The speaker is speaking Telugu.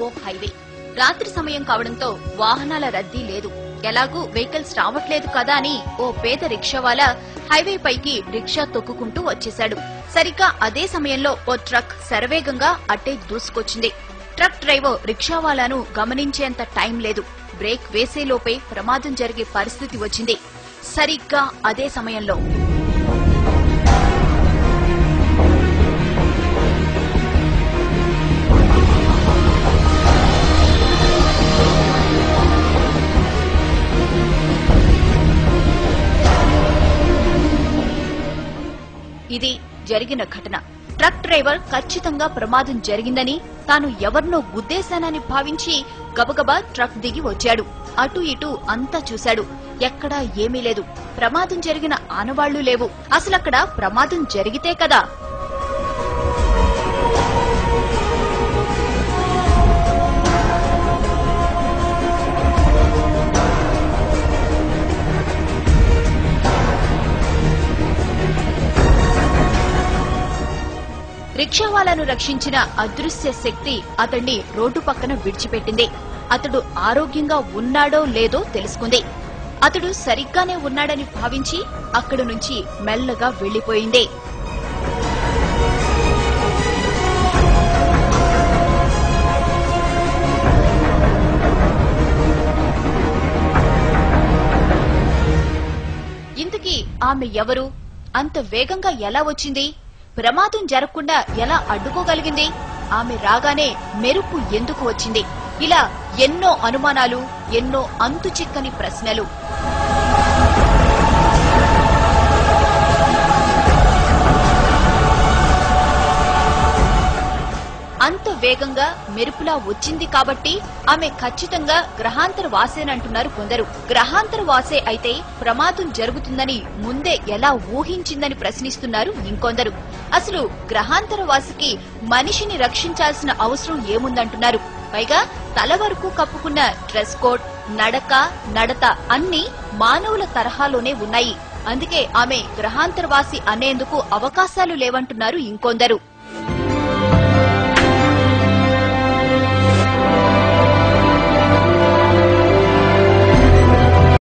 ఓ హైవే. రాత్రి సమయం కావడంతో వాహనాల రద్దీ లేదు. ఎలాగూ వెహికల్స్ రావట్లేదు కదా అని ఓ పేద రిక్షావాలా హైవే పైకి రిక్షా తొక్కుకుంటూ వచ్చేశాడు. సరిగ్గా అదే సమయంలో ఓ ట్రక్ శరవేగంగా అట్టే దూసుకొచ్చింది. ట్రక్ డ్రైవర్ రిక్షావాలాను గమనించేంత టైం లేదు. బ్రేక్ వేసేలోపే ప్రమాదం జరిగే పరిస్థితి వచ్చింది. సరిగ్గా అదే సమయంలో ఇది జరిగిన ఘటన. ట్రక్ డ్రైవర్ ఖచ్చితంగా ప్రమాదం జరిగిందని, తాను ఎవరినో గుద్దేశానని భావించి గబగబా ట్రక్ దిగి వచ్చాడు. అటు ఇటు అంతా చూశాడు. ఎక్కడా ఏమీ లేదు. ప్రమాదం జరిగిన ఆనవాళ్లు లేవు. అసలక్కడ ప్రమాదం జరిగితే కదా. రిక్షావాలాను రక్షించిన అదృశ్య శక్తి అతన్ని రోడ్డు పక్కన విడిచిపెట్టింది. అతడు ఆరోగ్యంగా ఉన్నాడో లేదో తెలుసుకుంది. అతడు సరిగ్గానే ఉన్నాడని భావించి అక్కడి నుంచి మెల్లగా వెళ్లిపోయింది. ఇంతకీ ఆమె ఎవరు? అంత వేగంగా ఎలా వచ్చింది? ప్రమాదం జరగకుండా ఎలా అడ్డుకోగలిగింది? ఆమె రాగానే మెరుపు ఎందుకు వచ్చింది? ఇలా ఎన్నో అనుమానాలు, ఎన్నో అంతుచిక్కని ప్రశ్నలు. అంత వేగంగా మెరుపులా వచ్చింది కాబట్టి ఆమె ఖచ్చితంగా గ్రహాంతర వాసేనంటున్నారు కొందరు. గ్రహాంతర వాసే అయితే ప్రమాదం జరుగుతుందని ముందే ఎలా ఊహించిందని ప్రశ్నిస్తున్నారు ఇంకొందరు. అసలు గ్రహాంతర వాసికి మనిషిని రక్షించాల్సిన అవసరం ఏముందంటున్నారు. పైగా తల వరకు కప్పుకున్న డ్రెస్ కోడ్, నడక, నడత అన్నీ మానవుల తరహాలోనే ఉన్నాయి. అందుకే ఆమె గ్రహాంతరవాసి అనేందుకు అవకాశాలు లేవంటున్నారు ఇంకొందరు.